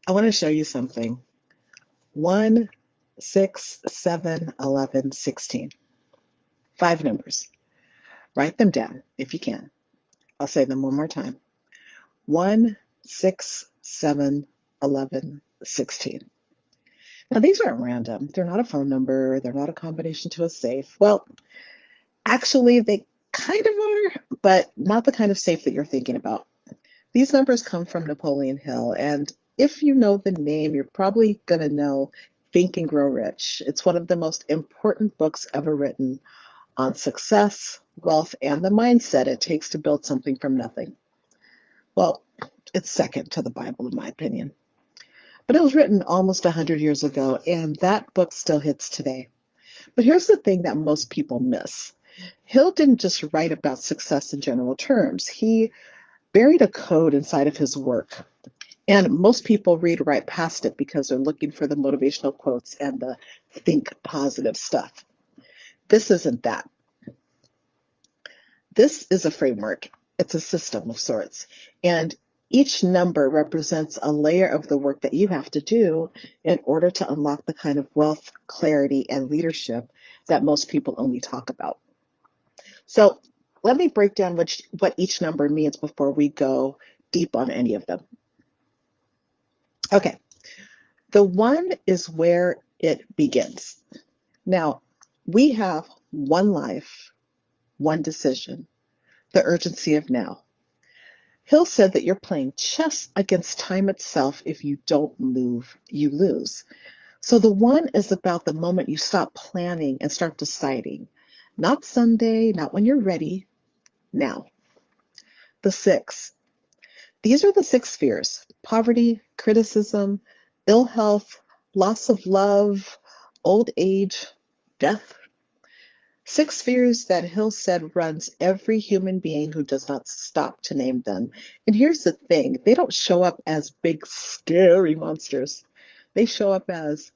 I want to show you something. 1, 6, 7, 11, 16. Five numbers. Write them down if you can. I'll say them one more time. 1, 6, 7, 11, 16. Now, these aren't random. They're not a phone number. They're not a combination to a safe. Well, actually, they kind of are, but not the kind of safe that you're thinking about. These numbers come from Napoleon Hill, and if you know the name, you're probably going to know Think and Grow Rich. It's one of the most important books ever written on success, wealth, and the mindset it takes to build something from nothing. Well, it's second to the Bible, in my opinion. But it was written almost 100 years ago, and that book still hits today. But here's the thing that most people miss. Hill didn't just write about success in general terms. He buried a code inside of his work. And most people read right past it because they're looking for the motivational quotes and the think positive stuff. This isn't that. This is a framework. It's a system of sorts. And each number represents a layer of the work that you have to do in order to unlock the kind of wealth, clarity, and leadership that most people only talk about. So let me break down what each number means before we go deep on any of them. Okay, the 1 is where it begins. Now, we have one life, one decision, the urgency of now. Hill said that you're playing chess against time itself. If you don't move, you lose. So the 1 is about the moment you stop planning and start deciding. Not someday, not when you're ready, now. The 6. These are the 6 fears: poverty, criticism, ill health, loss of love, old age, death. 6 fears that Hill said runs every human being who does not stop to name them. And here's the thing, they don't show up as big, scary monsters. They show up as,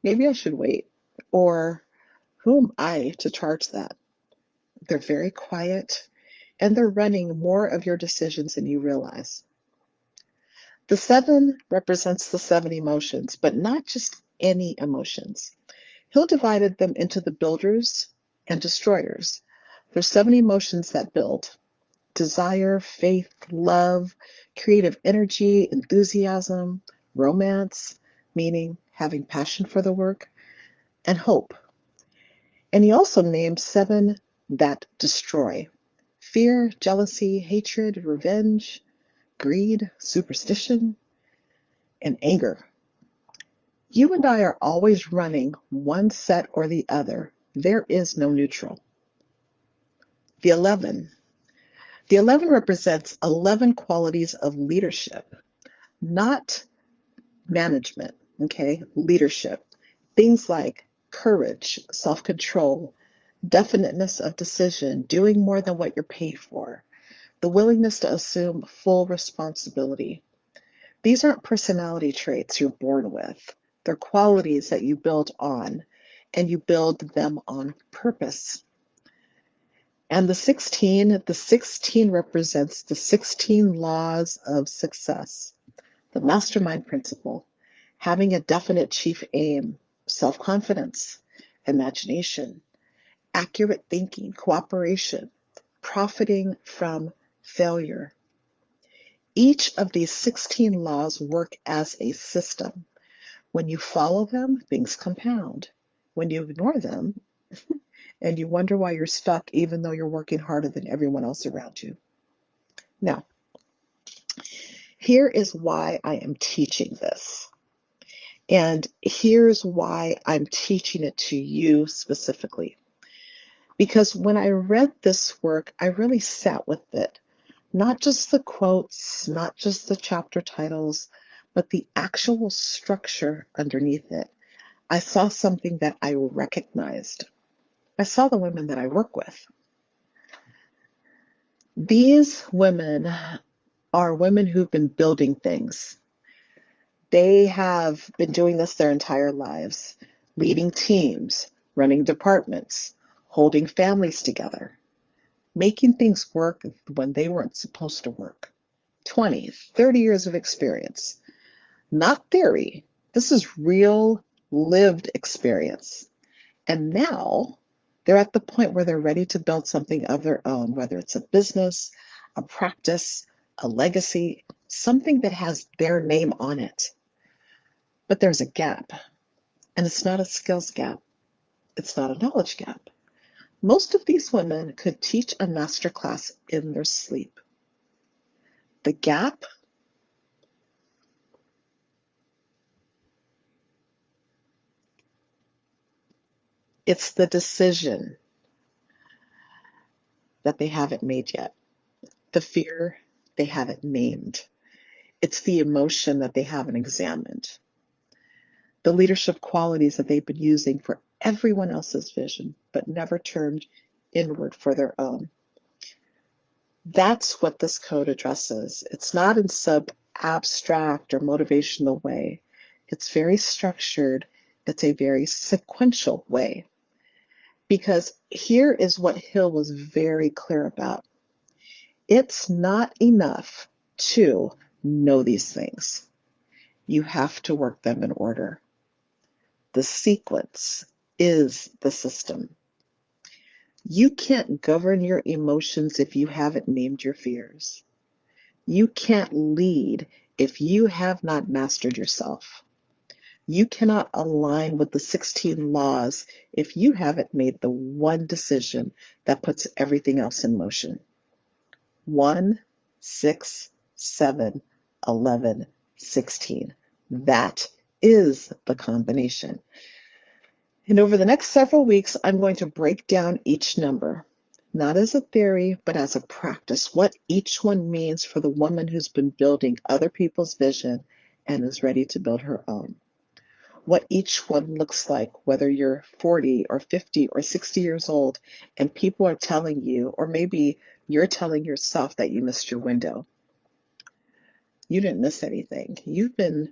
maybe I should wait. Or who am I to charge that? They're very quiet and they're running more of your decisions than you realize. The 7 represents the 7 emotions, but not just any emotions. Hill divided them into the builders and destroyers. There's 7 emotions that build: desire, faith, love, creative energy, enthusiasm, romance, meaning having passion for the work, and hope. And he also named 7 that destroy: fear, jealousy, hatred, revenge, greed, superstition, and anger. You and I are always running one set or the other. There is no neutral. The 11. The 11 represents 11 qualities of leadership, not management, okay? Leadership. Things like courage, self-control, definiteness of decision, doing more than what you're paid for, the willingness to assume full responsibility. These aren't personality traits you're born with. They're qualities that you build on, and you build them on purpose. And the 16 represents the 16 laws of success, the mastermind principle, having a definite chief aim, self-confidence, imagination, accurate thinking, cooperation, profiting from failure. Each of these 16 laws work as a system. When you follow them, things compound. When you ignore them, and you wonder why you're stuck even though you're working harder than everyone else around you. Now, here is why I am teaching this. And here's why I'm teaching it to you specifically. Because when I read this work, I really sat with it. Not just the quotes, not just the chapter titles, but the actual structure underneath it. I saw something that I recognized. I saw the women that I work with. These women are women who've been building things. They have been doing this their entire lives, leading teams, running departments, holding families together, making things work when they weren't supposed to work. 20, 30 years of experience. not theory. This is real lived experience. And now they're at the point where they're ready to build something of their own, whether it's a business, a practice, a legacy, something that has their name on it. But there's a gap, and it's not a skills gap, it's not a knowledge gap. Most of these women could teach a master class in their sleep. The gap, it's the decision that they haven't made yet. The fear they haven't named. It's the emotion that they haven't examined. The leadership qualities that they've been using for everyone else's vision, but never turned inward for their own. That's what this code addresses. It's not in some abstract or motivational way. It's very structured. It's a very sequential way. Because here is what Hill was very clear about. It's not enough to know these things. You have to work them in order. The sequence is the system. You can't govern your emotions if you haven't named your fears. You can't lead if you have not mastered yourself. You cannot align with the 16 laws if you haven't made the one decision that puts everything else in motion. 1, 6, 7, 11, 16. That is the combination. And over the next several weeks, I'm going to break down each number, not as a theory, but as a practice, what each one means for the woman who's been building other people's vision and is ready to build her own. What each one looks like, whether you're 40 or 50 or 60 years old, and people are telling you, or maybe you're telling yourself that you missed your window. You didn't miss anything. You've been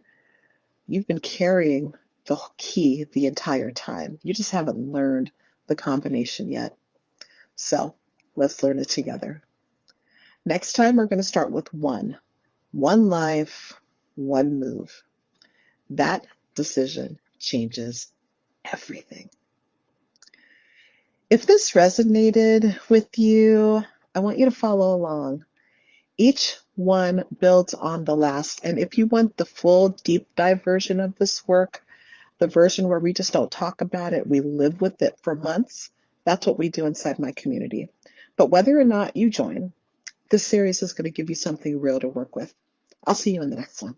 carrying the key the entire time. You just haven't learned the combination yet. So let's learn it together. Next time, we're going to start with one. One life, one move. That decision changes everything. If this resonated with you, I want you to follow along. Each one builds on the last. And if you want the full deep dive version of this work, the version where we just don't talk about it, we live with it for months, that's what we do inside my community. But whether or not you join, this series is going to give you something real to work with. I'll see you in the next one.